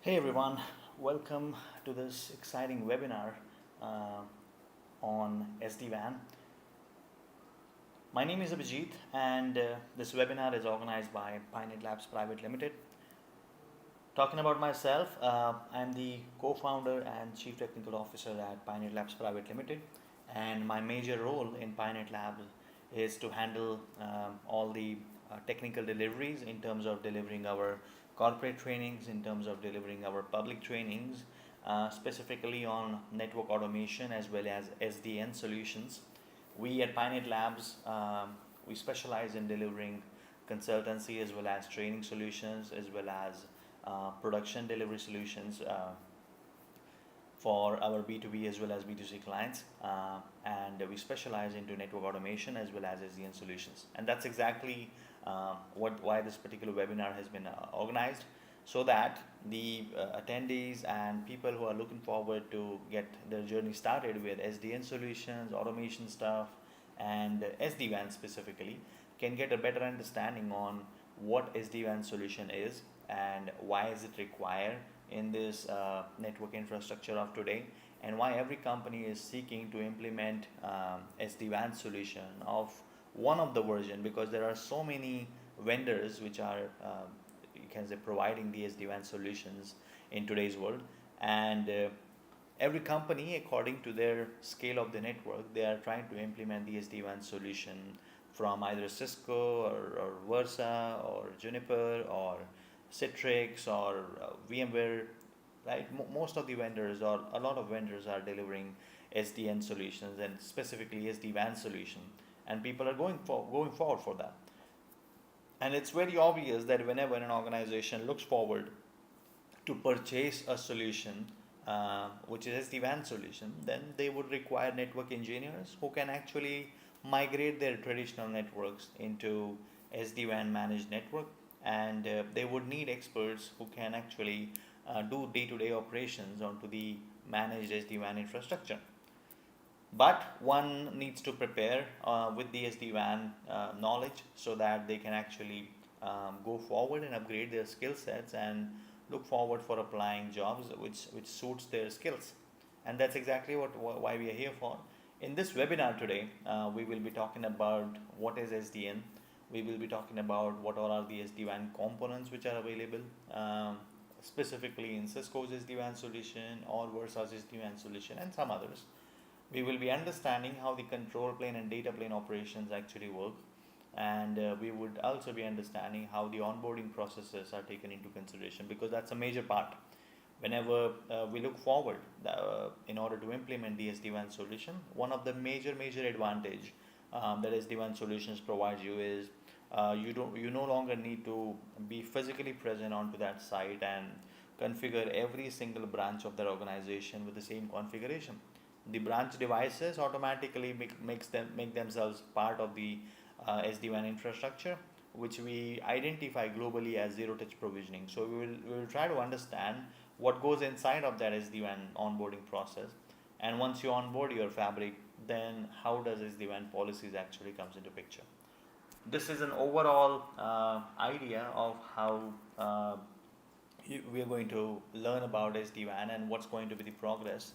Hey everyone, welcome to this exciting webinar uh, on SD-WAN. My name is Abhijit and this webinar is organized by PyNet Labs Private Limited. Talking about myself, I'm the co-founder and chief technical officer at PyNet Labs Private Limited, and my major role in PyNet Labs is to handle all the technical deliveries in terms of delivering our corporate trainings, in terms of delivering our public trainings, specifically on network automation as well as SDN solutions. We at PyNet Labs, we specialize in delivering consultancy as well as training solutions as well as production delivery solutions for our B2B as well as B2C clients, and we specialize into network automation as well as SDN solutions. And that's exactly why this particular webinar has been organized, so that the attendees and people who are looking forward to get their journey started with SDN solutions, automation stuff, and SD-WAN specifically, can get a better understanding on what SD-WAN solution is and why is it required in this network infrastructure of today, and why every company is seeking to implement SD-WAN solution of one of the version, because there are so many vendors which are you can say providing the SD-WAN solutions in today's world, and every company according to their scale of the network they are trying to implement the SD-WAN solution from either Cisco or Versa or Juniper or Citrix or Vmware, right? Most of the vendors or a lot of vendors are delivering SDN solutions and specifically SD-WAN solution, and people are going forward for that. And it's very obvious that whenever an organization looks forward to purchase a solution, which is SD-WAN solution, then they would require network engineers who can actually migrate their traditional networks into SD-WAN managed network, and they would need experts who can actually do day-to-day operations onto the managed SD-WAN infrastructure. But one needs to prepare with the SD-WAN knowledge so that they can actually go forward and upgrade their skill sets and look forward for applying jobs which suits their skills. And that's exactly why we are here for. In this webinar today, we will be talking about what is SDN. We will be talking about what all are the SD-WAN components which are available, specifically in Cisco's SD-WAN solution or Versa's SD-WAN solution and some others. We will be understanding how the control plane and data plane operations actually work, and we would also be understanding how the onboarding processes are taken into consideration, because that's a major part whenever we look forward in order to implement the SD-WAN solution. One of the major advantage that SD-WAN solutions provide you is you no longer need to be physically present onto that site and configure every single branch of their organization with the same configuration. The branch devices automatically make themselves part of the SD-WAN infrastructure, which we identify globally as zero-touch provisioning. So we will try to understand what goes inside of that SD-WAN onboarding process, and once you onboard your fabric, then how does SD-WAN policies actually comes into picture. This is an overall idea of how we are going to learn about SD-WAN and what's going to be the progress.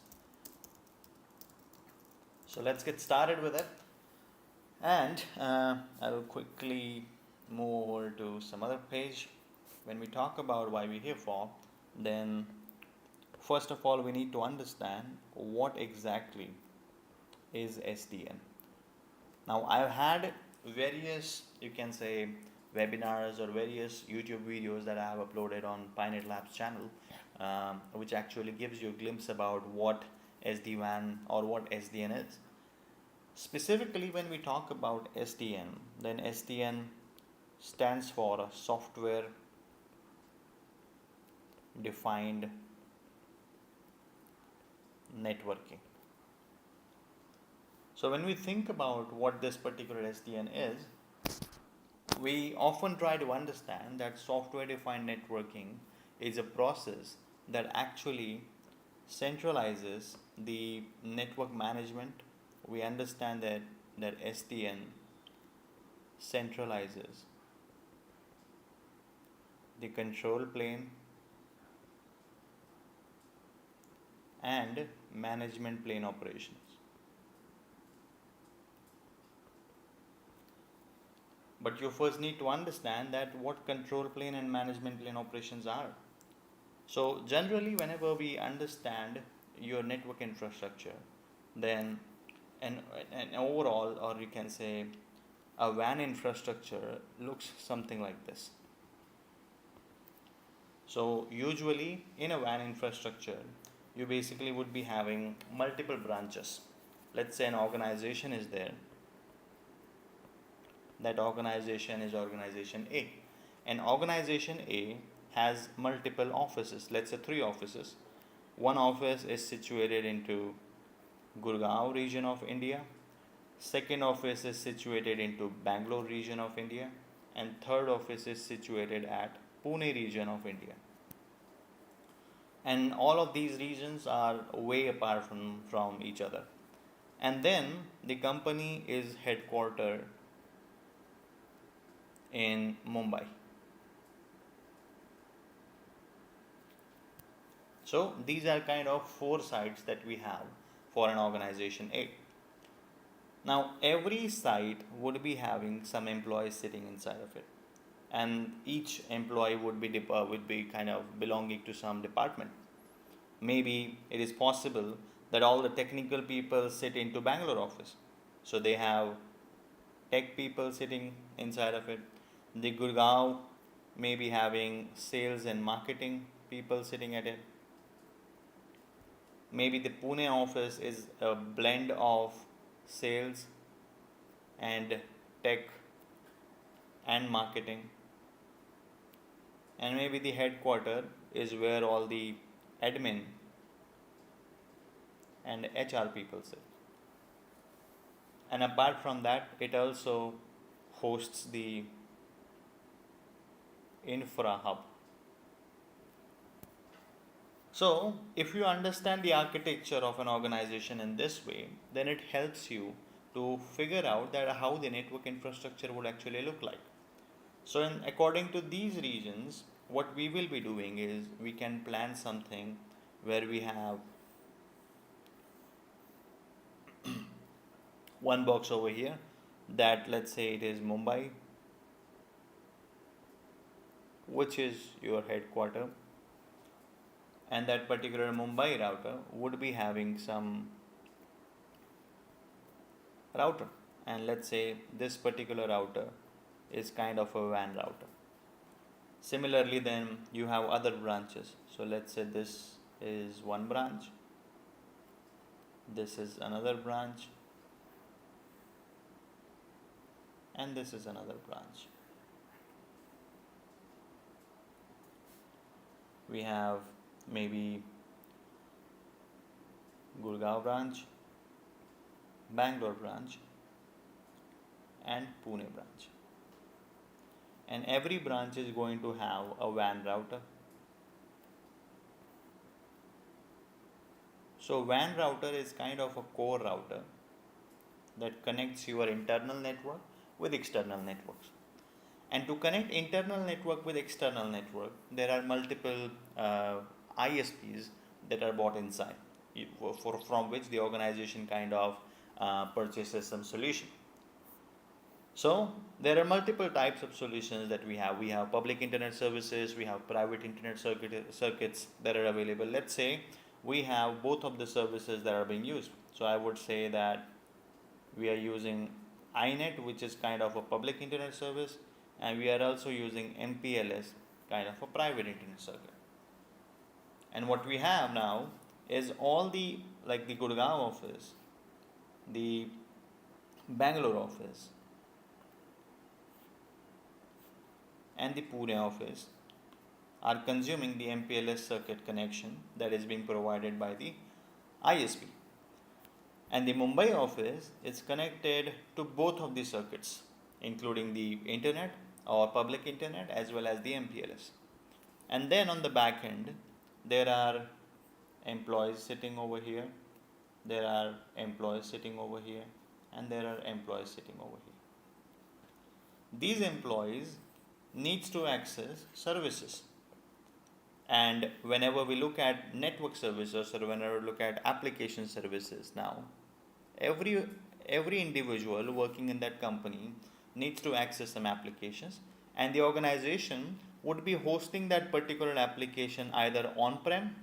So let's get started with it, and I will quickly move over to some other page. When we talk about why we're here for, then first of all we need to understand what exactly is SDN. Now I've had various, you can say, webinars or various YouTube videos that I have uploaded on PyNet Labs channel, which actually gives you a glimpse about what SD-WAN or what SDN is. Specifically, when we talk about SDN, then SDN stands for software defined networking. So when we think about what this particular SDN is, we often try to understand that software defined networking is a process that actually centralizes the network management. We understand that SDN centralizes the control plane and management plane operations. But you first need to understand that what control plane and management plane operations are. So generally, whenever we understand your network infrastructure, then an overall, or you can say a WAN infrastructure, looks something like this. So usually in a WAN infrastructure, you basically would be having multiple branches. Let's say an organization is there. That organization is organization A. And organization A has multiple offices, let's say 3 offices. One office is situated into Gurgaon region of India. Second office is situated into Bangalore region of India. And third office is situated at Pune region of India. And all of these regions are way apart from each other. And then the company is headquartered in Mumbai. So these are kind of 4 sites that we have for an organization A. Now every site would be having some employees sitting inside of it, and each employee would be kind of belonging to some department. Maybe it is possible that all the technical people sit into Bangalore office, so they have tech people sitting inside of it. The Gurgaon may be having sales and marketing people sitting at it. Maybe the Pune office is a blend of sales and tech and marketing. And maybe the headquarter is where all the admin and HR people sit. And apart from that, it also hosts the infra hub. So, if you understand the architecture of an organization in this way, then it helps you to figure out that how the network infrastructure would actually look like. So, according to these regions, what we will be doing is we can plan something where we have one box over here that, let's say it is Mumbai, which is your headquarter, and that particular Mumbai router would be having some router, and let's say this particular router is kind of a WAN router. Similarly, then you have other branches. So let's say this is one branch, this is another branch, and this is another branch. We have maybe Gurgaon branch, Bangalore branch, and Pune branch. And every branch is going to have a WAN router. So WAN router is kind of a core router that connects your internal network with external networks. And to connect internal network with external network, there are multiple ISPs that are bought inside, from which the organization kind of purchases some solution. So there are multiple types of solutions that we have. We have public internet services, we have private internet circuits that are available. Let's say we have both of the services that are being used. So I would say that we are using iNet, which is kind of a public internet service, and we are also using MPLS, kind of a private internet circuit. And what we have now is all the, like the Gurgaon office, the Bangalore office, and the Pune office are consuming the MPLS circuit connection that is being provided by the ISP. And the Mumbai office is connected to both of the circuits, including the internet or public internet as well as the MPLS. And then on the back end, there are employees sitting over here, there are employees sitting over here, and there are employees sitting over here. These employees needs to access services, And whenever we look at network services or whenever we look at application services now, every every individual working in that company needs to access some applications, and the organization would be hosting that particular application either on-prem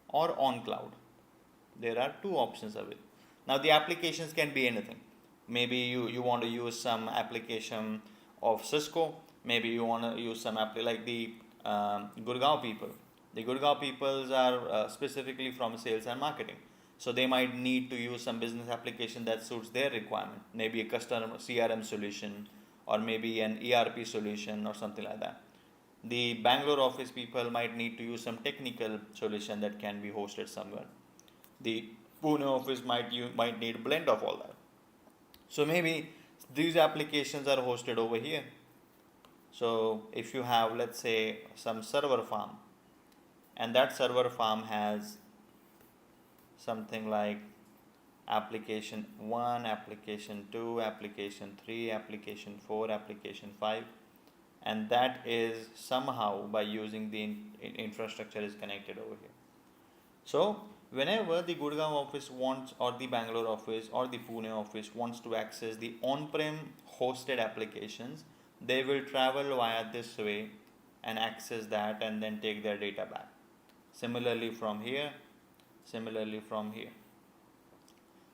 or on cloud. There are two options available. Now the applications can be anything. Maybe you want to use some application of CISCO. Maybe you want to use some like the Gurgaon people. The Gurgaon peoples are specifically from sales and marketing. So they might need to use some business application that suits their requirement. Maybe a customer CRM solution or maybe an ERP solution or something like that. The Bangalore office people might need to use some technical solution that can be hosted somewhere. The Pune office might need a blend of all that. So maybe these applications are hosted over here. So if you have, let's say, some server farm, and that server farm has something like application 1, application 2, application 3, application 4, application 5, and that is somehow by using the infrastructure is connected over here. So whenever the Gurgaon office wants, or the Bangalore office or the Pune office wants to access the on-prem hosted applications, they will travel via this way and access that and then take their data back. Similarly from here,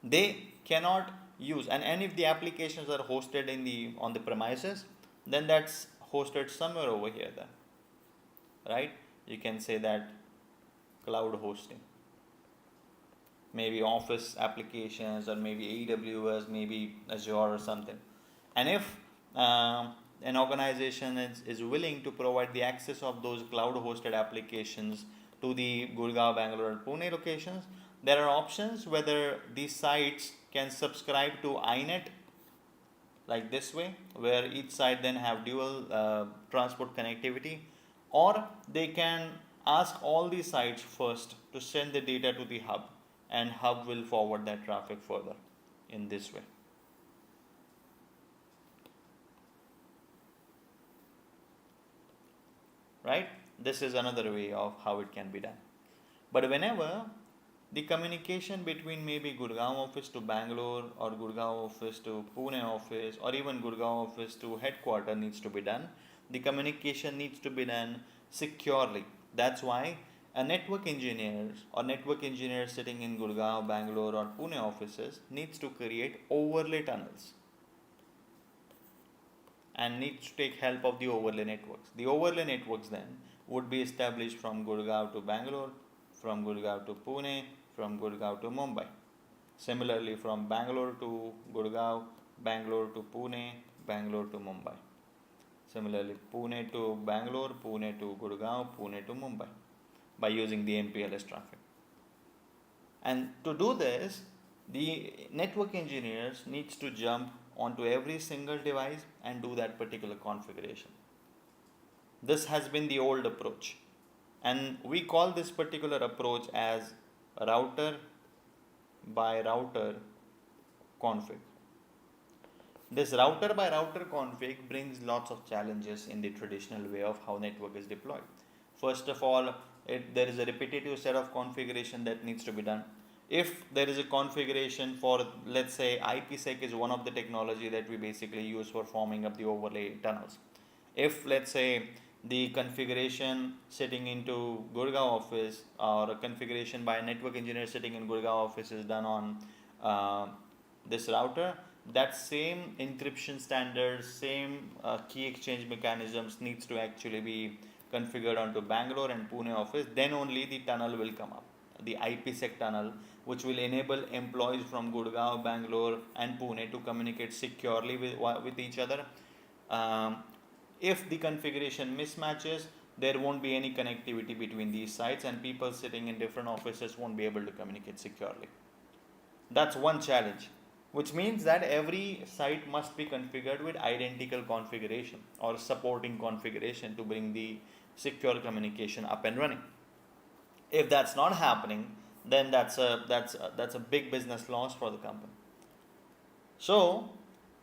they cannot use, and if the applications are hosted on the premises, then that's hosted somewhere over here then, right? You can say that cloud hosting, maybe office applications or maybe AWS, maybe Azure or something. And if an organization is willing to provide the access of those cloud hosted applications to the Gurgaon, Bangalore, and Pune locations, there are options whether these sites can subscribe to iNet like this way, where each site then have dual transport connectivity, or they can ask all these sites first to send the data to the hub, and hub will forward that traffic further in this way. Right? This is another way of how it can be done. But whenever the communication between maybe Gurgaon office to Bangalore or Gurgaon office to Pune office or even Gurgaon office to headquarter needs to be done, the communication needs to be done securely. That's why a network engineer or network engineer sitting in Gurgaon, Bangalore or Pune offices needs to create overlay tunnels and needs to take help of the overlay networks. The overlay networks then would be established from Gurgaon to Bangalore, from Gurgaon to Pune, from Gurgaon to Mumbai. Similarly, from Bangalore to Gurgaon, Bangalore to Pune, Bangalore to Mumbai. Similarly, Pune to Bangalore, Pune to Gurgaon, Pune to Mumbai, by using the MPLS traffic. And to do this, the network engineers needs to jump onto every single device and do that particular configuration. This has been the old approach, and we call this particular approach as router by router config. This router by router config brings lots of challenges in the traditional way of how network is deployed. First of all, there is a repetitive set of configuration that needs to be done. If there is a configuration for, let's say, IPsec is one of the technology that we basically use for forming up the overlay tunnels. If, let's say, the configuration sitting into Gurgaon office or a configuration by a network engineer sitting in Gurgaon office is done on this router, that same encryption standards, same key exchange mechanisms needs to actually be configured onto Bangalore and Pune office. Then only the tunnel will come up, the IPsec tunnel, which will enable employees from Gurgaon, Bangalore and Pune to communicate securely with each other. If the configuration mismatches, there won't be any connectivity between these sites and people sitting in different offices won't be able to communicate securely. That's one challenge, which means that every site must be configured with identical configuration or supporting configuration to bring the secure communication up and running. If that's not happening, then that's a big business loss for the company. So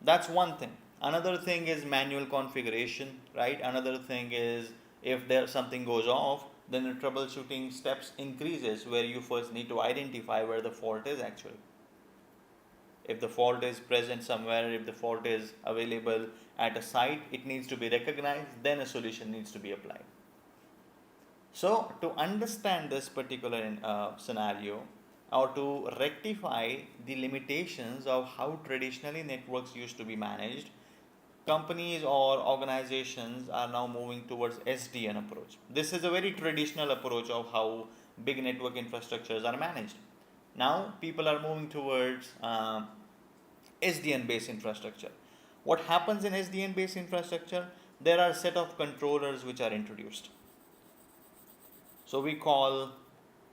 that's one thing. Another thing is manual configuration, right? Another thing is If there something goes off, then the troubleshooting steps increases, where you first need to identify where the fault is actually. If the fault is present somewhere, if the fault is available at a site, it needs to be recognized, then a solution needs to be applied. So to understand this particular scenario, or to rectify the limitations of how traditionally networks used to be managed, companies or organizations are now moving towards SDN approach. This is a very traditional approach of how big network infrastructures are managed. Now people are moving towards SDN based infrastructure. What happens in SDN based infrastructure? There are a set of controllers which are introduced. So we call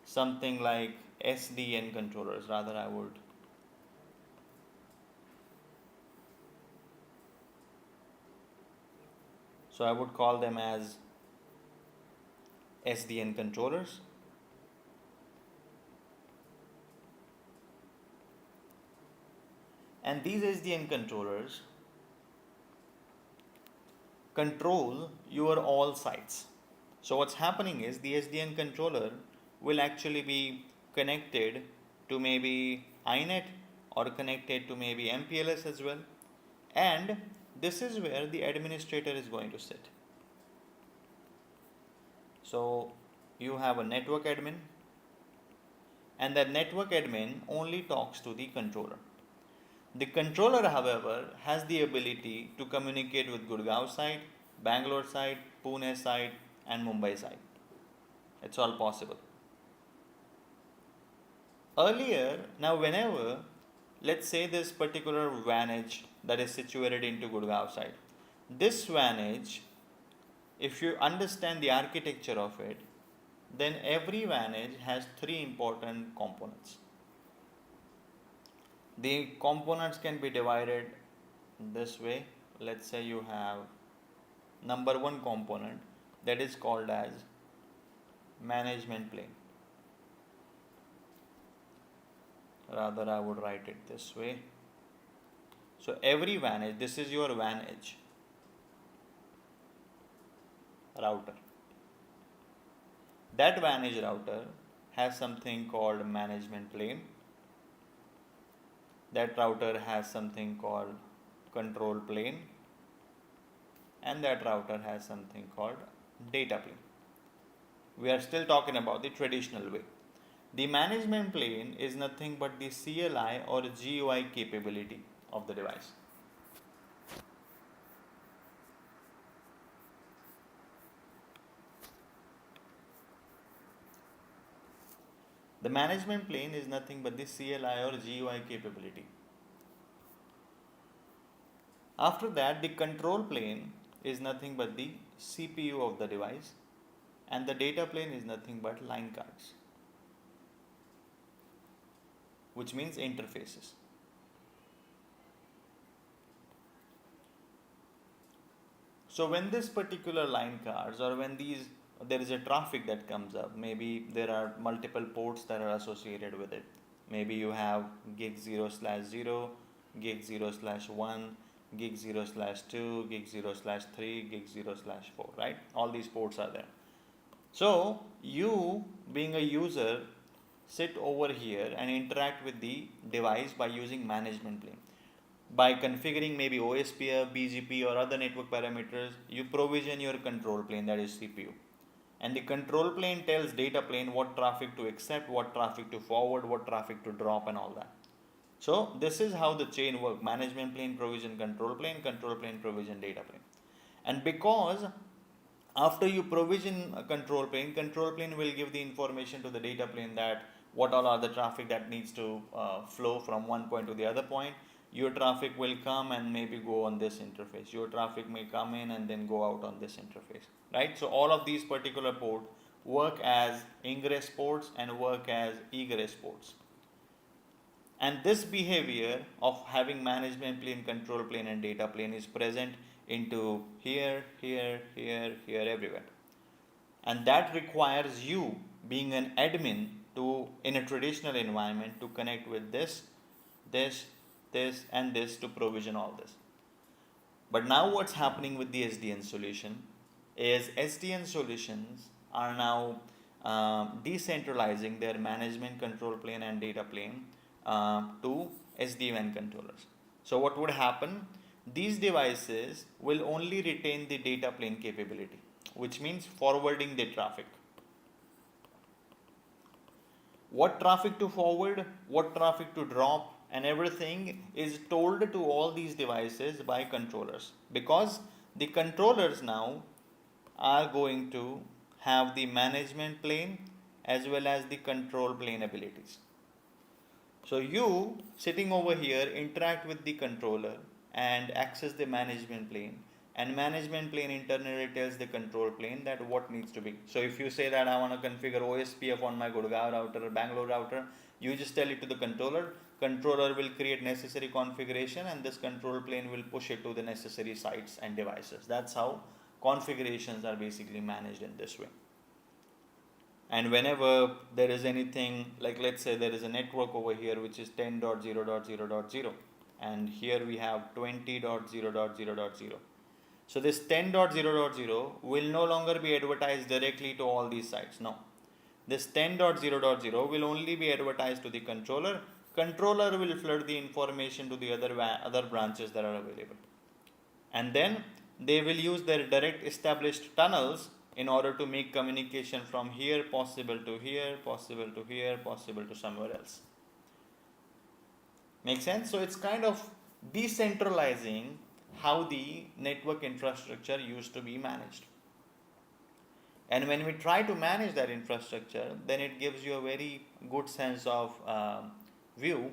something like SDN controllers, rather I would call them as SDN controllers. And these SDN controllers control your all sites. So what's happening is the SDN controller will actually be connected to maybe INET or connected to maybe MPLS as well. And this is where the administrator is going to sit. So you have a network admin, and that network admin only talks to the controller. The controller, however, has the ability to communicate with Gurgaon side, Bangalore side, Pune side, and Mumbai side. It's all possible. Earlier, now whenever, let's say this particular WAN edge that is situated into Gurgaon side, this WAN edge, if you understand the architecture of it, then every WAN edge has three important components. The components can be divided this way. Let's say you have number one component that is called as management plane. Rather, I would write it this way. So every WAN edge, this is your WAN edge router. That WAN edge router has something called management plane. That router has something called control plane, and that router has something called data plane. We are still talking about the traditional way. The management plane is nothing but the CLI or GUI capability of the device. The management plane is nothing but the CLI or GUI capability. After that, the control plane is nothing but the CPU of the device, and the data plane is nothing but line cards, which means interfaces. So when this particular line cards, or when there is a traffic that comes up, maybe there are multiple ports that are associated with it. Maybe you have gig 0/0, gig 0/1, gig 0/2, gig 0/3, gig 0/4, right? All these ports are there. So you, being a user, sit over here and interact with the device by using management plane. By configuring maybe OSPF, BGP, or other network parameters, you provision your control plane, that is CPU. And the control plane tells data plane what traffic to accept, what traffic to forward, what traffic to drop, and all that. So this is how the chain works: management plane provision control plane provision data plane. And because after you provision a control plane will give the information to the data plane that what all are the traffic that needs to flow from one point to the other point. Your traffic will come and maybe go on this interface. Your traffic may come in and then go out on this interface, right? So all of these particular ports work as ingress ports and work as egress ports. And this behavior of having management plane, control plane, and data plane is present into here, everywhere. And that requires you, being an admin, to, in a traditional environment, to connect with this, and this to provision all this. But now what's happening with the SDN solution? is SDN solutions are now decentralizing their management control plane and data plane to SD-WAN controllers. So what would happen? These devices will only retain the data plane capability, which means forwarding the traffic. What traffic to forward, what traffic to drop, and everything is told to all these devices by controllers, because the controllers now are going to have the management plane as well as the control plane abilities. So you sitting over here interact with the controller and access the management plane, and management plane internally tells the control plane that what needs to be. So if you say that I want to configure OSPF on my Gurgaon router or Bangalore router, you just tell it to the controller. Controller will create necessary configuration, and this control plane will push it to the necessary sites and devices. That's how configurations are basically managed in this way. And whenever there is anything, like let's say there is a network over here which is 10.0.0.0, and here we have 20.0.0.0. So this 10.0.0 will no longer be advertised directly to all these sites. No. This 10.0.0 will only be advertised to the controller. Controller will flood the information to the other branches that are available. And then they will use their direct established tunnels in order to make communication from here possible to here, possible to here, possible to somewhere else. Make sense? So it's kind of decentralizing how the network infrastructure used to be managed. And when we try to manage that infrastructure, then it gives you a very good sense of view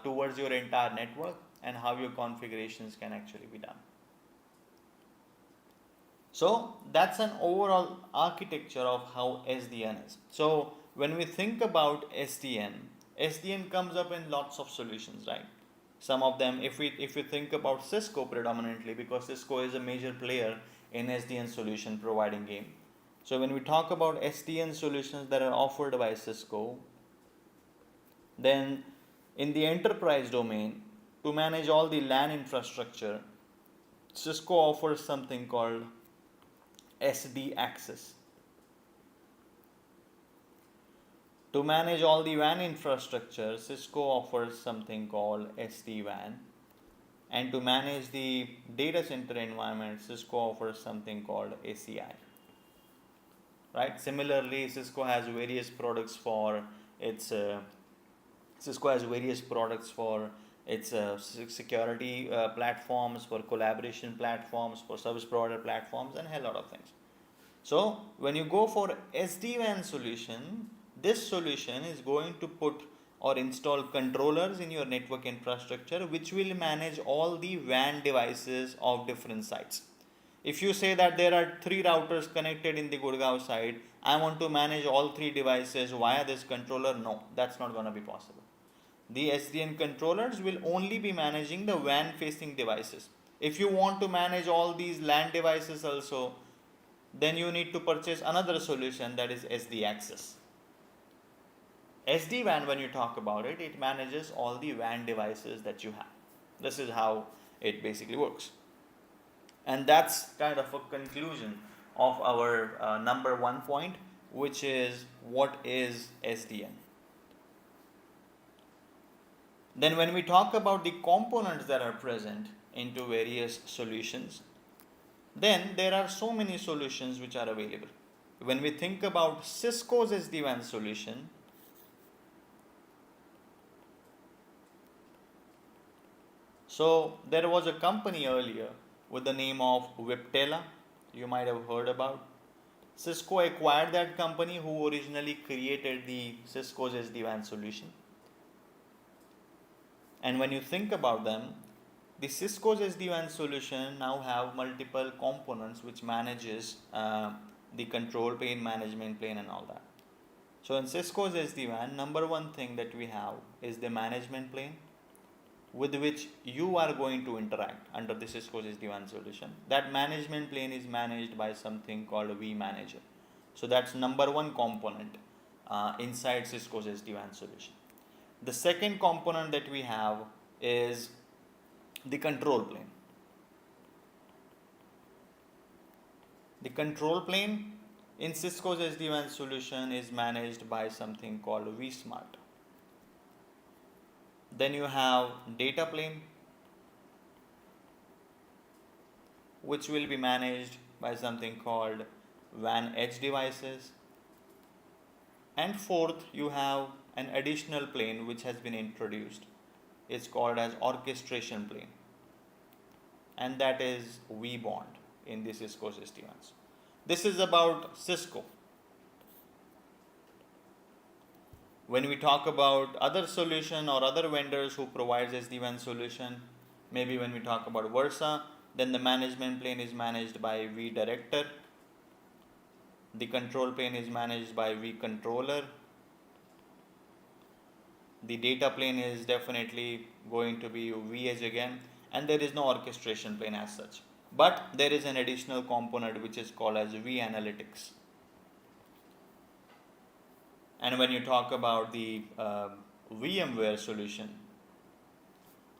towards your entire network and how your configurations can actually be done. So that's an overall architecture of how SDN is. So when we think about SDN, SDN comes up in lots of solutions, right? Some of them, if we think about CISCO predominantly, because CISCO is a major player in SDN solution providing game. So when we talk about SDN solutions that are offered by CISCO, then in the enterprise domain, to manage all the LAN infrastructure, CISCO offers something called SD access. To manage all the WAN infrastructure, CISCO offers something called SD-WAN. And to manage the data center environment, CISCO offers something called ACI. Right? Similarly, CISCO has various products for its security platforms, for collaboration platforms, for service provider platforms, and a hell lot of things. So when you go for SD-WAN solution, this solution is going to put or install controllers in your network infrastructure, which will manage all the WAN devices of different sites. If you say that there are 3 routers connected in the Gurgaon site, I want to manage all 3 devices via this controller, no, that's not going to be possible. The SDN controllers will only be managing the WAN facing devices. If you want to manage all these LAN devices also, then you need to purchase another solution, that is SD access. SD-WAN, when you talk about it, it manages all the WAN devices that you have. This is how it basically works. And that's kind of a conclusion of our number 1 point, which is what is SDN. Then when we talk about the components that are present into various solutions, then there are so many solutions which are available. When we think about CISCO's SD-WAN solution, so there was a company earlier with the name of Viptela, you might have heard about. CISCO acquired that company who originally created the CISCO's SD-WAN solution. And when you think about them, the CISCO's SD-WAN solution now have multiple components which manages the control plane, management plane, and all that. So in CISCO's SD-WAN, number 1 thing that we have is the management plane, with which you are going to interact under the CISCO's SD-WAN solution. That management plane is managed by something called vManager. So that's number 1 component inside CISCO's SD-WAN solution. The second component that we have is the control plane. The control plane in Cisco's SD-WAN solution is managed by something called vSmart. Then you have data plane, which will be managed by something called WAN edge devices. And fourth, you have an additional plane which has been introduced. It's called as orchestration plane, and that is vBond in the Cisco SD-WANs. This is about Cisco. When we talk about other solution or other vendors who provides SD-WAN solution, maybe when we talk about Versa, then the management plane is managed by vDirector. The control plane is managed by vController. The data plane is definitely going to be vEdge again, and there is no orchestration plane as such. But there is an additional component which is called as vAnalytics. And when you talk about the VMware solution,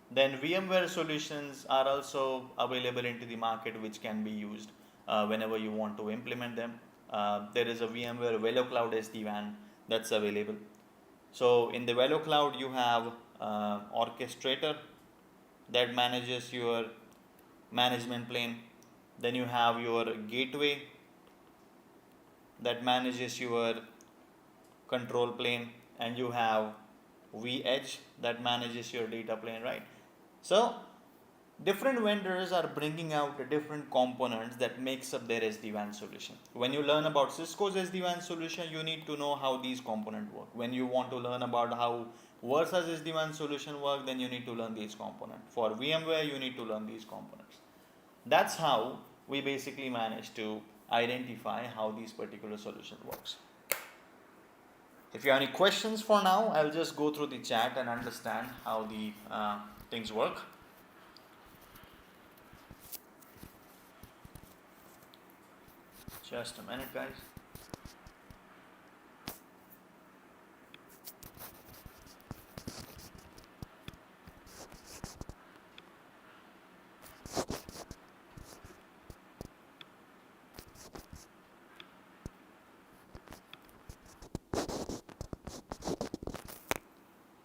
then VMware solutions are also available into the market, which can be used whenever you want to implement them. There is a VMware Velocloud SD-WAN that's available. So in the Velocloud, you have orchestrator that manages your management plane. Then you have your gateway that manages your control plane, and you have vEdge that manages your data plane, right? So different vendors are bringing out different components that makes up their SD-WAN solution. When you learn about Cisco's SD-WAN solution, you need to know how these components work. When you want to learn about how Versa's SD-WAN solution work, then you need to learn these components. For VMware, you need to learn these components. That's how we basically manage to identify how these particular solution works. If you have any questions for now, I'll just go through the chat and understand how the things work. Just a minute, guys.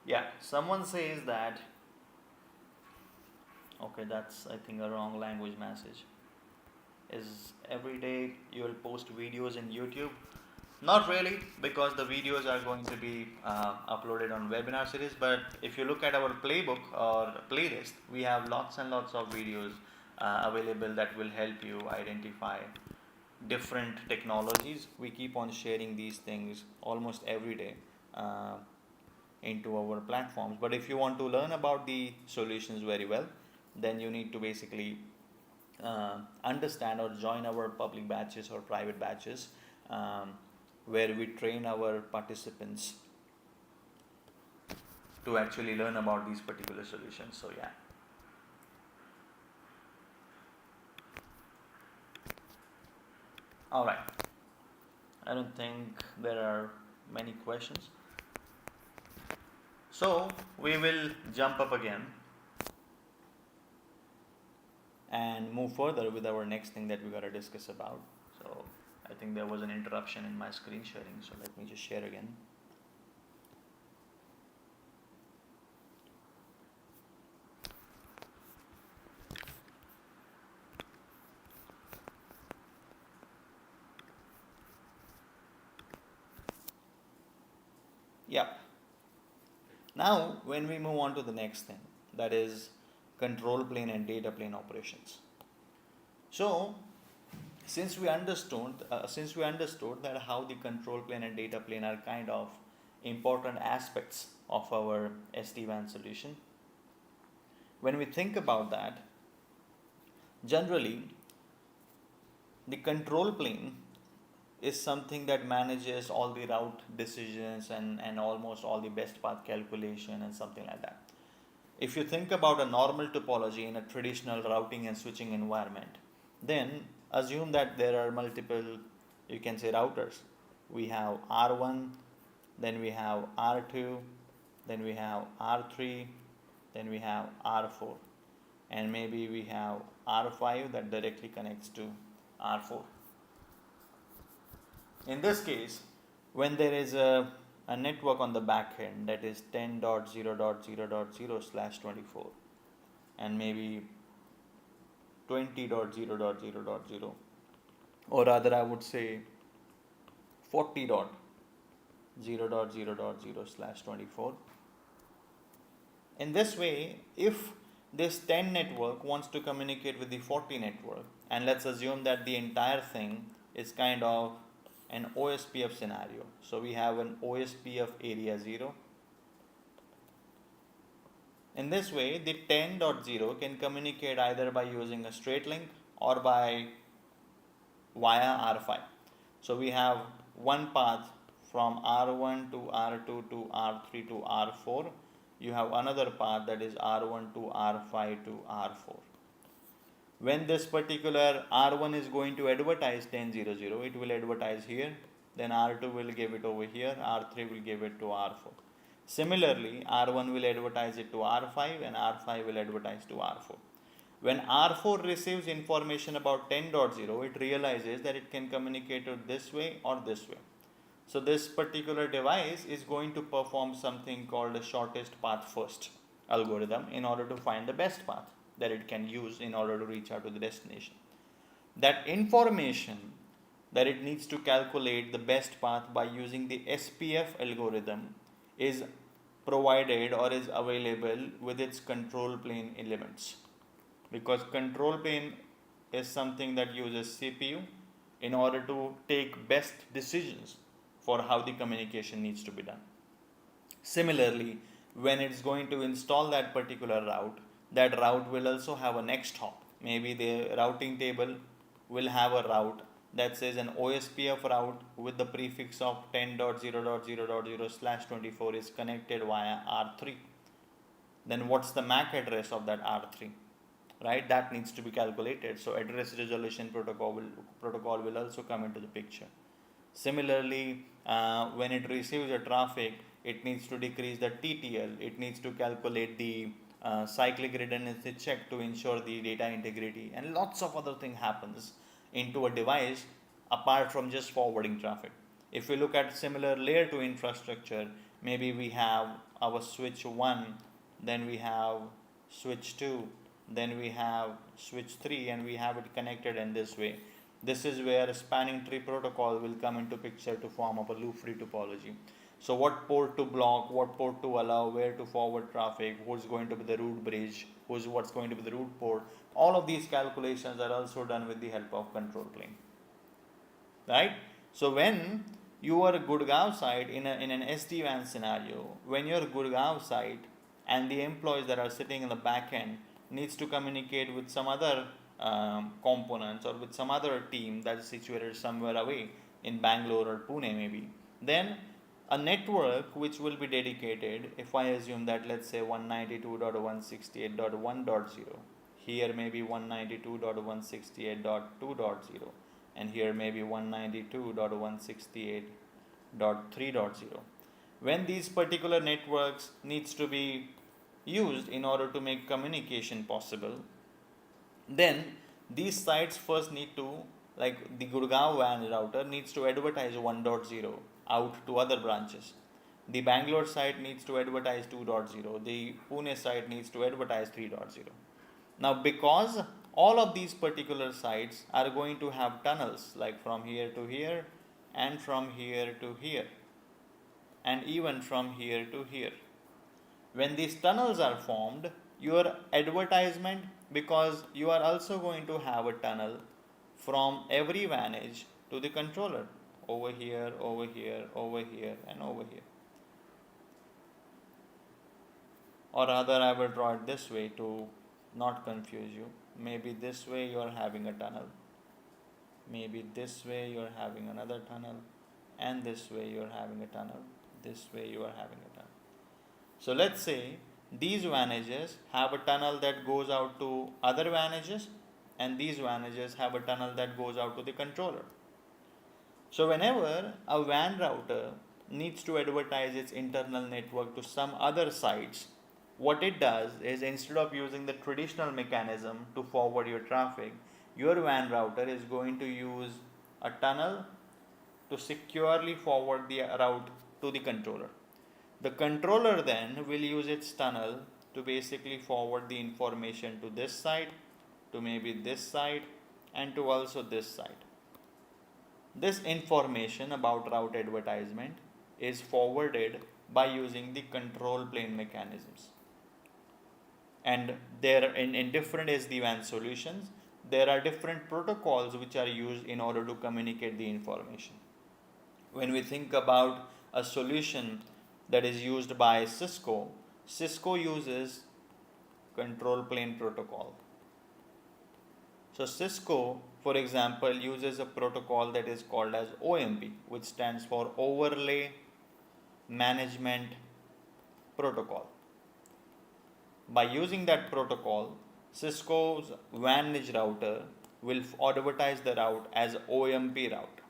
Yeah, someone says that, okay, that's I think a wrong language message. Is every day you will post videos in YouTube? Not really, because the videos are going to be uploaded on webinar series. But if you look at our playbook or playlist, we have lots and lots of videos available that will help you identify different technologies. We keep on sharing these things almost every day into our platforms. But if you want to learn about the solutions very well, then you need to basically understand or join our public batches or private batches where we train our participants to actually learn about these particular solutions. So yeah. All right. I don't think there are many questions. So we will jump up again and move further with our next thing that we got to discuss about. So I think there was an interruption in my screen sharing, so let me just share again. Yeah. Now when we move on to the next thing, that is control plane and data plane operations. So since we understood that how the control plane and data plane are kind of important aspects of our SD-WAN solution, when we think about that, generally the control plane is something that manages all the route decisions and almost all the best path calculation and something like that. If you think about a normal topology in a traditional routing and switching environment, then assume that there are multiple, you can say, routers. We have R1, then we have R2, then we have R3, then we have R4, and maybe we have R5 that directly connects to R4. In this case, when there is a network on the back end that is 10.0.0.0/24 and maybe 20.0.0.0, or rather I would say 40.0.0.0/24. In this way, if this 10 network wants to communicate with the 40 network, and let's assume that the entire thing is kind of an OSPF scenario. So we have an OSPF area 0. In this way, the 10.0 can communicate either by using a straight link or by via R5. So we have one path from R1 to R2 to R3 to R4. You have another path that is R1 to R5 to R4. When this particular R1 is going to advertise 10.0.0, it will advertise here, then R2 will give it over here, R3 will give it to R4. Similarly, R1 will advertise it to R5 and R5 will advertise to R4. When R4 receives information about 10.0, it realizes that it can communicate it this way or this way. So this particular device is going to perform something called a shortest path first algorithm in order to find the best path that it can use in order to reach out to the destination. That information that it needs to calculate the best path by using the SPF algorithm is provided or is available with its control plane elements, because control plane is something that uses CPU in order to take best decisions for how the communication needs to be done. Similarly, when it's going to install that particular route, that route will also have a next hop. Maybe the routing table will have a route that says an OSPF route with the prefix of 10.0.0.0/24 is connected via R3. Then what's the MAC address of that R3? Right, that needs to be calculated. So address resolution protocol will also come into the picture. Similarly, when it receives a traffic, it needs to decrease the TTL. It needs to calculate the cyclic redundancy check to ensure the data integrity, and lots of other things happens into a device apart from just forwarding traffic. If we look at similar layer 2 infrastructure, maybe we have our switch 1, then we have switch 2, then we have switch 3, and we have it connected in this way. This is where a spanning tree protocol will come into picture to form up a loop-free topology. So what port to block, what port to allow, where to forward traffic, who's going to be the root bridge, what's going to be the root port. All of these calculations are also done with the help of control plane. Right? So when you are a Gurgaon site in an SD-WAN scenario, when you're a Gurgaon site and the employees that are sitting in the back end needs to communicate with some other components or with some other team that is situated somewhere away in Bangalore or Pune maybe, then a network which will be dedicated, if I assume that let's say 192.168.1.0, here maybe 192.168.2.0, and here maybe 192.168.3.0. When these particular networks needs to be used in order to make communication possible, then these sites first need to, like the Gurgaon WAN router needs to advertise 1.0 out to other branches. The Bangalore site needs to advertise 2.0. The Pune site needs to advertise 3.0. Now, because all of these particular sites are going to have tunnels, like from here to here and from here to here and even from here to here. When these tunnels are formed, your advertisement, because you are also going to have a tunnel from every WAN edge to the controller, over here, over here, over here, and over here. Or rather, I will draw it this way to not confuse you. Maybe this way you are having a tunnel, maybe this way you are having another tunnel, and this way you are having a tunnel, this way you are having a tunnel. So let's say these WAN edges have a tunnel that goes out to other WAN edges, and these WAN edges have a tunnel that goes out to the controller. So whenever a WAN router needs to advertise its internal network to some other sites, what it does is, instead of using the traditional mechanism to forward your traffic, your WAN router is going to use a tunnel to securely forward the route to the controller. The controller then will use its tunnel to basically forward the information to this side, to maybe this side, and to also this side. This information about route advertisement is forwarded by using the control plane mechanisms. And there in different SD-WAN solutions, there are different protocols which are used in order to communicate the information. When we think about a solution that is used by CISCO, CISCO uses control plane protocol. So CISCO, for example, uses a protocol that is called as OMP, which stands for Overlay Management Protocol. By using that protocol, Cisco's WAN edge router will advertise the route as OMP route.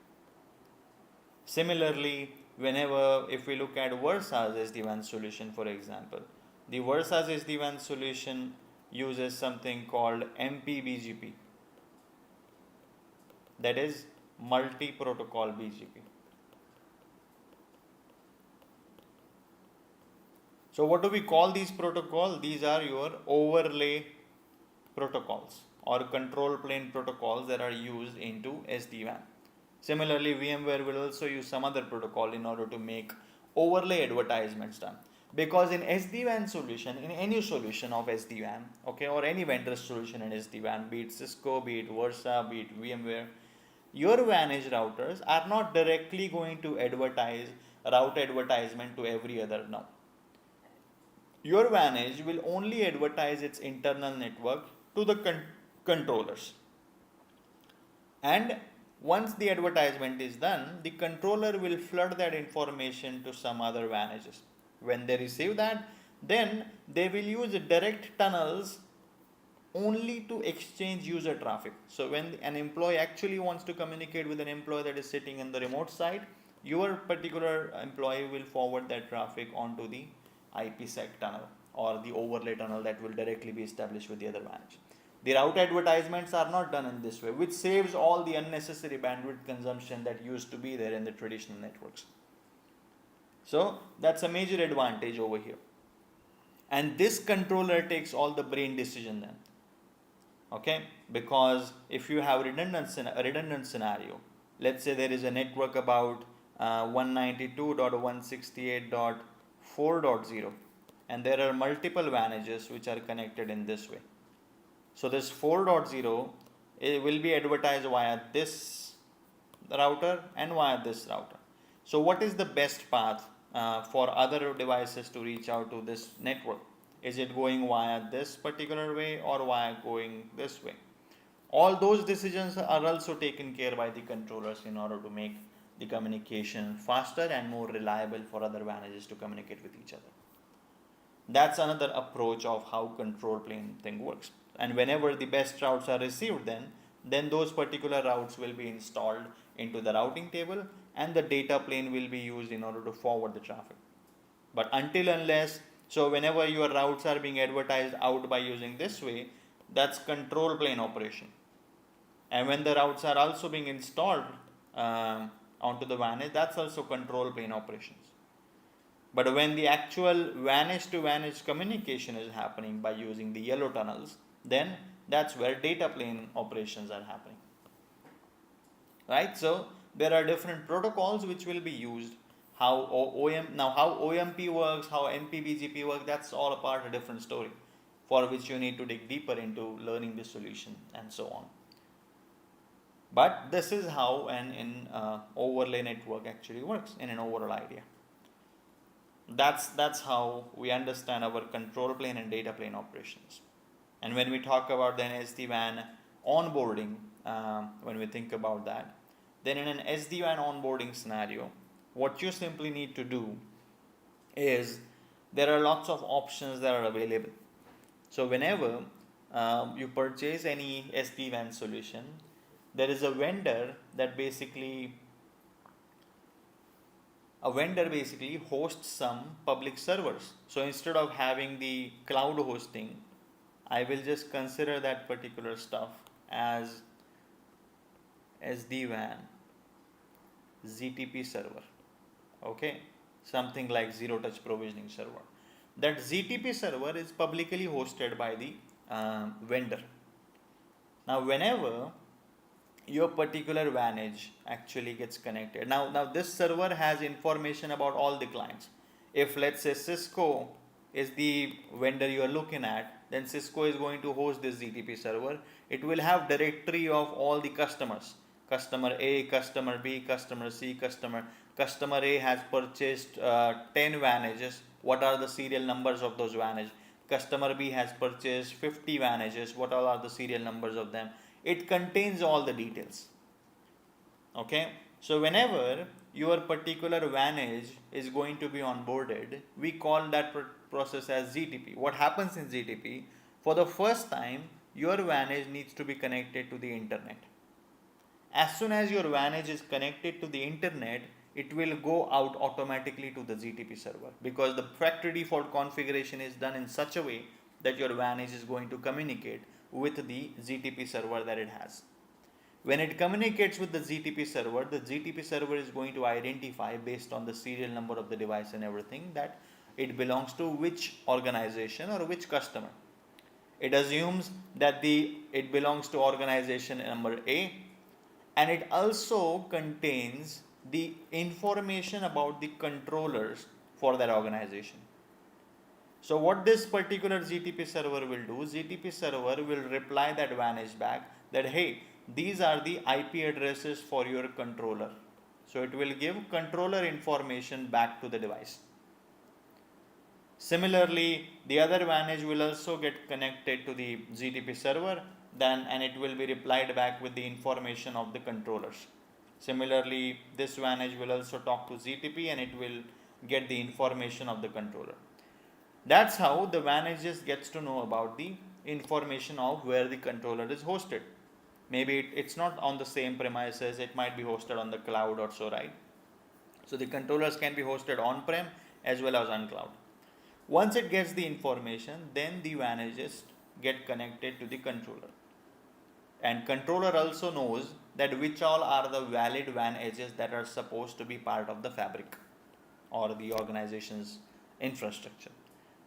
Similarly, if we look at Versa's SD-WAN solution, for example, the Versa's SD-WAN solution uses something called MPBGP, that is multi-protocol BGP. So what do we call these protocols? These are your overlay protocols or control plane protocols that are used into SD-WAN. Similarly, Vmware will also use some other protocol in order to make overlay advertisements done. Because in SD-WAN solution, in any solution of SD-WAN, okay, or any vendor solution in SD-WAN, be it Cisco, be it Versa, be it Vmware, your WAN edge routers are not directly going to advertise route advertisement to every other node. Your WAN edge will only advertise its internal network to the controllers. And once the advertisement is done, the controller will flood that information to some other WAN edges. When they receive that, then they will use direct tunnels only to exchange user traffic. So when an employee actually wants to communicate with an employee that is sitting in the remote side, your particular employee will forward that traffic onto the IPsec tunnel or the overlay tunnel that will directly be established with the other WAN edge. The route advertisements are not done in this way, which saves all the unnecessary bandwidth consumption that used to be there in the traditional networks. So that's a major advantage over here. And this controller takes all the brain decision then. Okay, because if you have a redundant scenario, let's say there is a network about 192.168.4.0 and there are multiple WAN edges which are connected in this way. So this 4.0 it will be advertised via this router and via this router. So what is the best path for other devices to reach out to this network? Is it going via this particular way or via going this way? All those decisions are also taken care by the controllers in order to make the communication faster and more reliable for other WAN edges to communicate with each other. That's another approach of how control plane thing works. And whenever the best routes are received, then those particular routes will be installed into the routing table and the data plane will be used in order to forward the traffic. But so whenever your routes are being advertised out by using this way, that's control plane operation. And when the routes are also being installed onto the WAN edge, that's also control plane operations. But when the actual WAN edge to WAN edge communication is happening by using the yellow tunnels, then that's where data plane operations are happening. Right? So there are different protocols which will be used. How OMP works, how MPBGP works, that's all a part of a different story, for which you need to dig deeper into learning the solution and so on. But this is how an overlay network actually works in an overall idea. That's how we understand our control plane and data plane operations. And when we talk about the SD-WAN onboarding, when we think about that, then in an SD-WAN onboarding scenario, what you simply need to do is there are lots of options that are available. So whenever you purchase any SD-WAN solution, there is a vendor basically hosts some public servers. So instead of having the cloud hosting, I will just consider that particular stuff as SD-WAN ZTP server. Okay, something like zero touch provisioning server. That ZTP server is publicly hosted by the vendor. Now, whenever your particular vantage actually gets connected, now this server has information about all the clients. If let's say Cisco is the vendor you are looking at, then Cisco is going to host this ZTP server. It will have directory of all the customers. Customer A, customer B, customer C, customer A has purchased 10 vanages. What are the serial numbers of those vanages? Customer B has purchased 50 vanages. What all are the serial numbers of them? It contains all the details. Okay, so whenever your particular vantage is going to be onboarded, we call that process as ZTP. What happens in ZTP? For the first time, your vantage needs to be connected to the internet. As soon as your vantage is connected to the internet, it will go out automatically to the ZTP server, because the factory default configuration is done in such a way that your vantage is going to communicate with the ZTP server that it has. When it communicates with the ZTP server is going to identify, based on the serial number of the device and everything, that it belongs to which organization or which customer. It assumes that it belongs to organization number A, and it also contains the information about the controllers for that organization. So what this particular ZTP server will do, ZTP server will reply that vantage back that, hey, these are the IP addresses for your controller. So it will give controller information back to the device. Similarly, the other vantage will also get connected to the ZTP server, and it will be replied back with the information of the controllers. Similarly, this vantage will also talk to ZTP and it will get the information of the controller. That's how the vantages gets to know about the information of where the controller is hosted. Maybe it's not on the same premises, it might be hosted on the cloud or so, right? So the controllers can be hosted on-prem as well as on cloud. Once it gets the information, then the vantages get connected to the controller. And controller also knows that which all are the valid WAN edges that are supposed to be part of the fabric or the organization's infrastructure.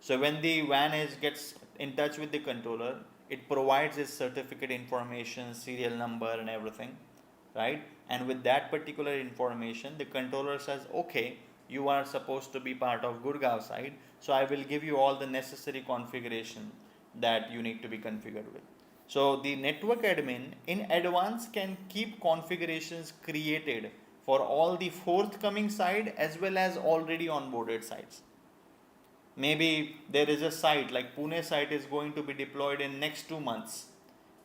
So when the WAN edge gets in touch with the controller, it provides its certificate information, serial number and everything, right? And with that particular information, the controller says, okay, you are supposed to be part of Gurgaon side, so I will give you all the necessary configuration that you need to be configured with. So the network admin in advance can keep configurations created for all the forthcoming side as well as already onboarded sites. Maybe there is a site like Pune site is going to be deployed in next 2 months,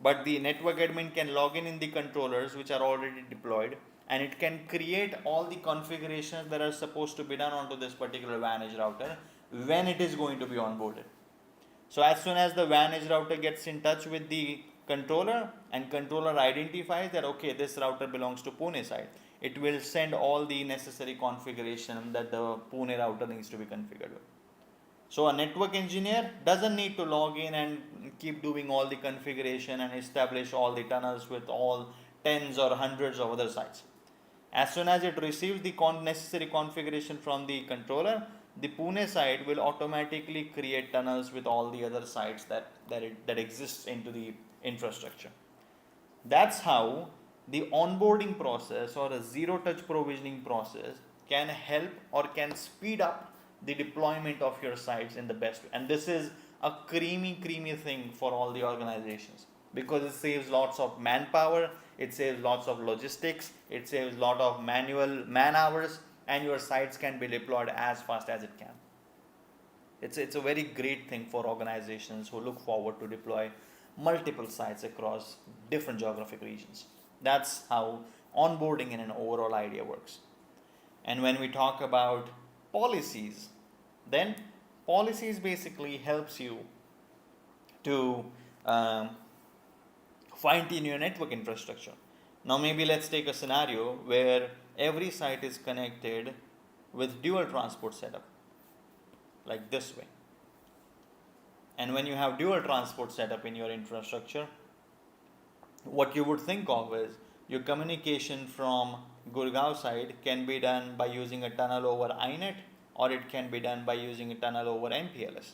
but the network admin can log in the controllers which are already deployed, and it can create all the configurations that are supposed to be done onto this particular WAN edge router when it is going to be onboarded. So as soon as the WAN edge router gets in touch with the controller and controller identifies that, okay, this router belongs to Pune side, it will send all the necessary configuration that the Pune router needs to be configured with. So a network engineer doesn't need to log in and keep doing all the configuration and establish all the tunnels with all tens or hundreds of other sites. As soon as it receives the necessary configuration from the controller, the Pune site will automatically create tunnels with all the other sites that exists into the infrastructure. That's how the onboarding process or a zero touch provisioning process can help or can speed up the deployment of your sites in the best way. And this is a creamy thing for all the organizations, because it saves lots of manpower, it saves lots of logistics, it saves lot of manual man hours, and your sites can be deployed as fast as it can. It's a very great thing for organizations who look forward to deploy multiple sites across different geographic regions. That's how onboarding in an overall idea works. And when we talk about policies, then policies basically helps you to fine-tune your network infrastructure. Now maybe let's take a scenario where every site is connected with dual transport setup, like this way. And when you have dual transport setup in your infrastructure, what you would think of is your communication from Gurgaon side can be done by using a tunnel over INET, or it can be done by using a tunnel over MPLS.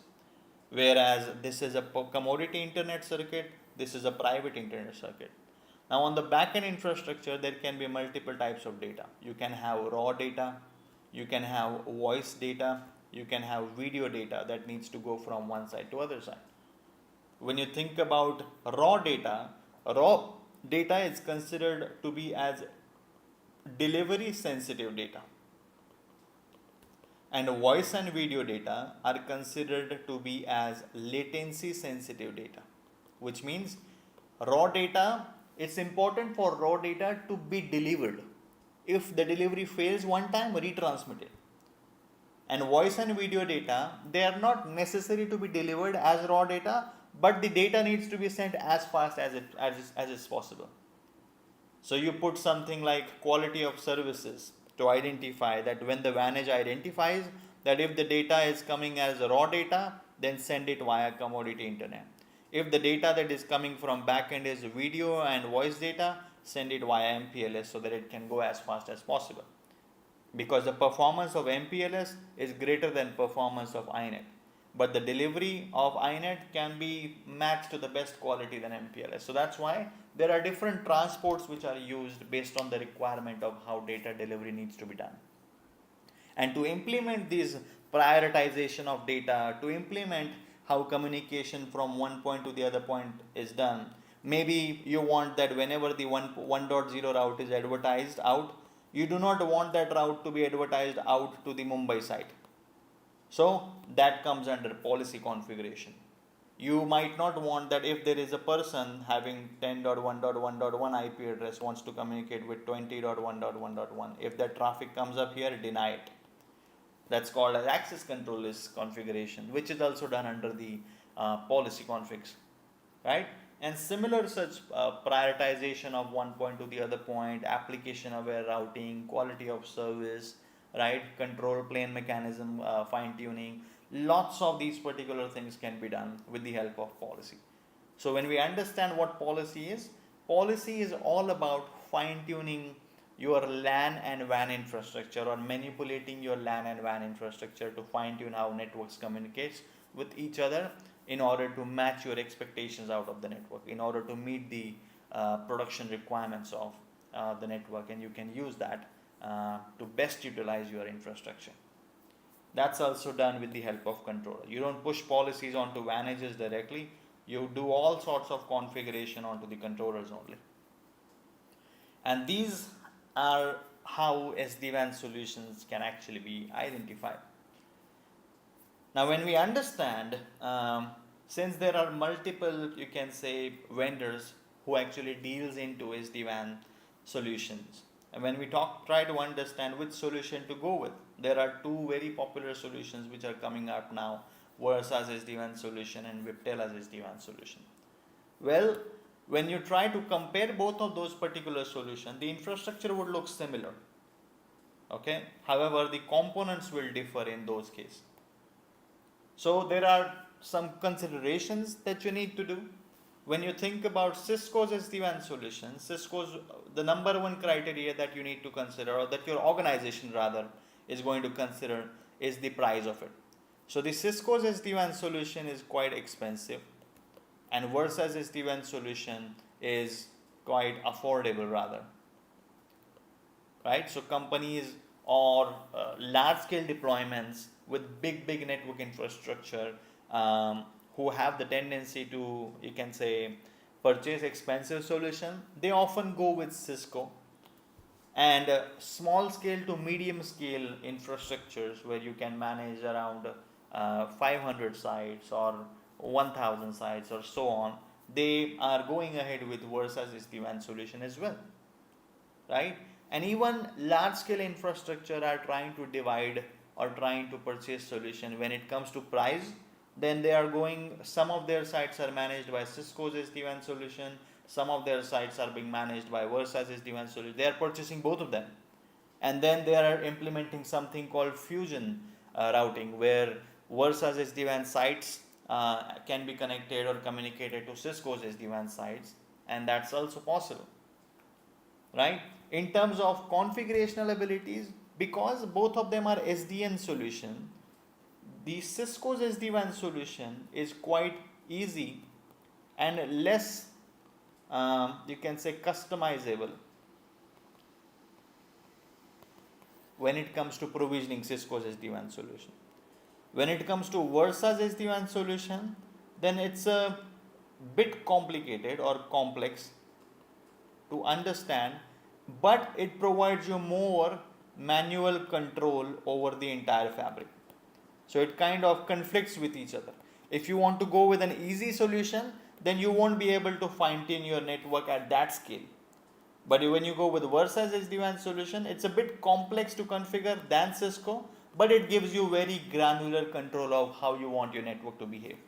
Whereas this is a commodity internet circuit, this is a private internet circuit. Now on the backend infrastructure, there can be multiple types of data. You can have raw data, you can have voice data, you can have video data that needs to go from one side to other side. When you think about raw data is considered to be as delivery sensitive data. And voice and video data are considered to be as latency sensitive data, which means raw data, it's important for raw data to be delivered. If the delivery fails one time, retransmit it. And voice and video data, they are not necessary to be delivered as raw data, but the data needs to be sent as fast as is possible. So you put something like quality of services to identify that when the WAN edge identifies that if the data is coming as raw data, then send it via commodity internet. If the data that is coming from backend is video and voice data, send it via MPLS so that it can go as fast as possible. Because the performance of MPLS is greater than performance of INET. But the delivery of INET can be matched to the best quality than MPLS. So that's why there are different transports which are used based on the requirement of how data delivery needs to be done. And to implement this prioritization of data, to implement how communication from one point to the other point is done, maybe you want that whenever the 1.0 route is advertised out, you do not want that route to be advertised out to the Mumbai site. So that comes under policy configuration. You might not want that if there is a person having 10.1.1.1 IP address wants to communicate with 20.1.1.1. If that traffic comes up here, deny it. That's called as access control list configuration, which is also done under the policy configs, right? And similar such prioritization of one point to the other point, application aware routing, quality of service, right? Control plane mechanism, fine tuning. Lots of these particular things can be done with the help of policy. So when we understand what policy is all about fine tuning your LAN and WAN infrastructure, or manipulating your LAN and WAN infrastructure to fine tune how networks communicates with each other in order to match your expectations out of the network, in order to meet the production requirements of the network, and you can use that to best utilize your infrastructure. That's also done with the help of controller. You don't push policies onto WAN edges directly, you do all sorts of configuration onto the controllers only. And these are how SD-WAN solutions can actually be identified. Now when we understand, since there are multiple, you can say, vendors who actually deals into SD-WAN solutions, and when we try to understand which solution to go with, there are two very popular solutions which are coming up now, Versa's SD-WAN solution and Viptela's SD-WAN solution. Well, when you try to compare both of those particular solutions, the infrastructure would look similar. Okay. However, the components will differ in those cases. So there are some considerations that you need to do. When you think about Cisco's SD-WAN solution, Cisco's the number one criteria that you need to consider, or that your organization rather is going to consider, is the price of it. So the Cisco's SD-WAN solution is quite expensive, and Versa's SD-WAN solution is quite affordable rather, right? So companies or large scale deployments with big network infrastructure who have the tendency to, you can say, purchase expensive solution, they often go with Cisco. And small scale to medium scale infrastructures where you can manage around 500 sites or 1000 sites or so on, they are going ahead with Versa's SD-WAN solution as well, right? And even large scale infrastructure are trying to divide or trying to purchase solution. When it comes to price, then they are going, some of their sites are managed by Cisco's SD-WAN solution, some of their sites are being managed by Versa's SD-WAN solution. They are purchasing both of them, and then they are implementing something called fusion routing, where Versa's SD-WAN sites can be connected or communicated to Cisco's SD-WAN sites, and that's also possible. right? In terms of configurational abilities, because both of them are SDN solution, the Cisco's SD-WAN solution is quite easy and less, you can say, customizable when it comes to provisioning Cisco's SD-WAN solution. When it comes to Versa's SD-WAN solution, then it's a bit complicated or complex to understand, but it provides you more manual control over the entire fabric. So it kind of conflicts with each other. If you want to go with an easy solution, then you won't be able to fine-tune your network at that scale. But when you go with Versa's SD-WAN solution, it's a bit complex to configure than Cisco, but it gives you very granular control of how you want your network to behave.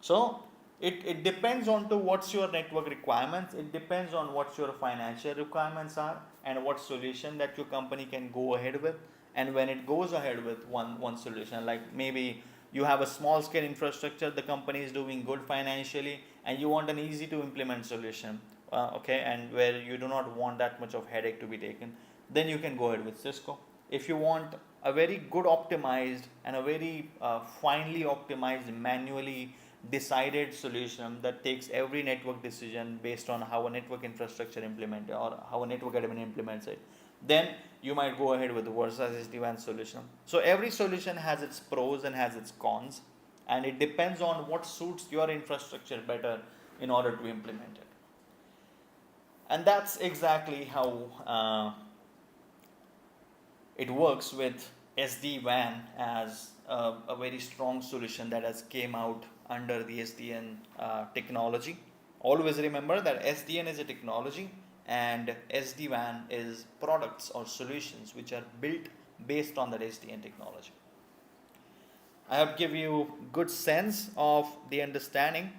So it depends on to what's your network requirements, it depends on what your financial requirements are and what solution that your company can go ahead with. And when it goes ahead with one solution, like maybe you have a small scale infrastructure, the company is doing good financially, and you want an easy to implement solution, okay, and where you do not want that much of headache to be taken, then you can go ahead with Cisco. If you want a very good optimized and a very finely optimized, manually decided solution that takes every network decision based on how a network infrastructure implemented or how a network admin implements it, then you might go ahead with the Versa's SD-WAN solution. So every solution has its pros and has its cons, and it depends on what suits your infrastructure better in order to implement it. And that's exactly how it works with SD-WAN as a very strong solution that has came out under the SDN technology. Always remember that SDN is a technology and SD-WAN is products or solutions which are built based on that SDN technology. I have given you good sense of the understanding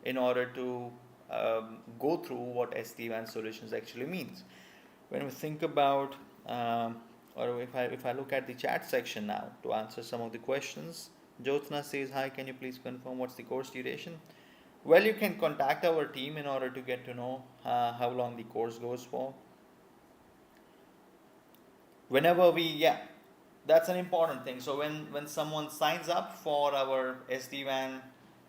in order to go through what SD-WAN solutions actually means. When we think about or if I look at the chat section now to answer some of the questions, Jyotsna says, hi, can you please confirm what's the course duration? Well, you can contact our team in order to get to know how long the course goes for. Whenever that's an important thing. So when someone signs up for our SD-WAN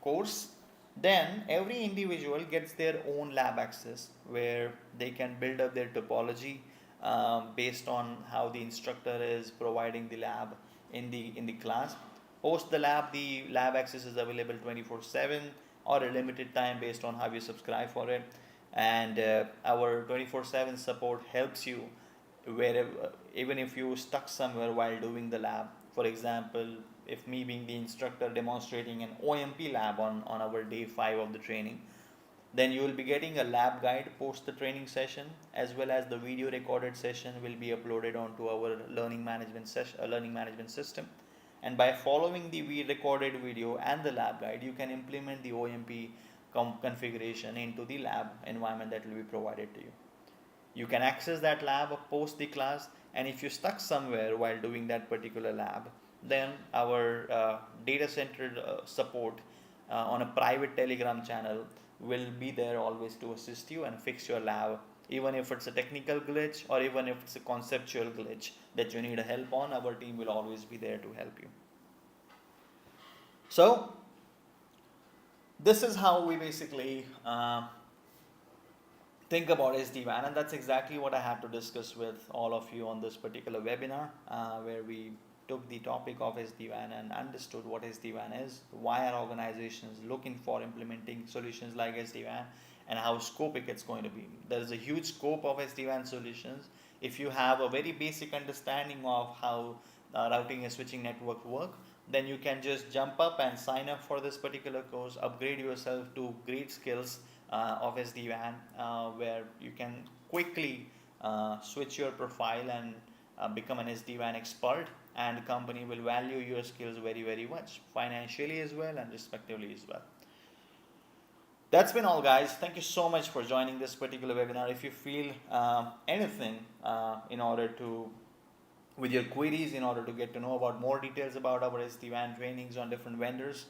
course, then every individual gets their own lab access where they can build up their topology based on how the instructor is providing the lab in the class. Post the lab access is available 24/7 or a limited time based on how you subscribe for it. And our 24/7 support helps you wherever, even if you stuck somewhere while doing the lab. For example, if me being the instructor demonstrating an OMP lab on our day 5 of the training, then you will be getting a lab guide post the training session, as well as the video recorded session will be uploaded onto our learning management system. And by following the recorded video and the lab guide, you can implement the OMP configuration into the lab environment that will be provided to you. You can access that lab post the class, and if you stuck somewhere while doing that particular lab, then our data center support on a private Telegram channel will be there always to assist you and fix your lab, even if it's a technical glitch or even if it's a conceptual glitch that you need help on. Our team will always be there to help you. So this is how we basically think about SD-WAN, and that's exactly what I had to discuss with all of you on this particular webinar, where we took the topic of SD-WAN and understood what SD-WAN is, why are organizations looking for implementing solutions like SD-WAN, and how scopic it's going to be. There is a huge scope of SD-WAN solutions. If you have a very basic understanding of how routing and switching network work, then you can just jump up and sign up for this particular course, upgrade yourself to great skills of SD-WAN, where you can quickly switch your profile and become an SD-WAN expert, and the company will value your skills very, very much, financially as well and respectively as well. That's been all, guys. Thank you so much for joining this particular webinar. If you feel anything in order to, with your queries, in order to get to know about more details about our SD-WAN trainings on different vendors,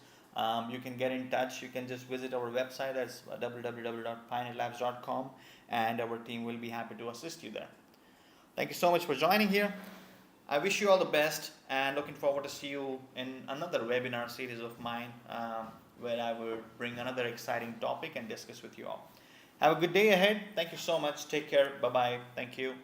you can get in touch. You can just visit our website, that's www.pynetlabs.com, and our team will be happy to assist you there. Thank you so much for joining here. I wish you all the best, and looking forward to see you in another webinar series of mine, where I will bring another exciting topic and discuss with you all. Have a good day ahead. Thank you so much. Take care. Bye-bye. Thank you.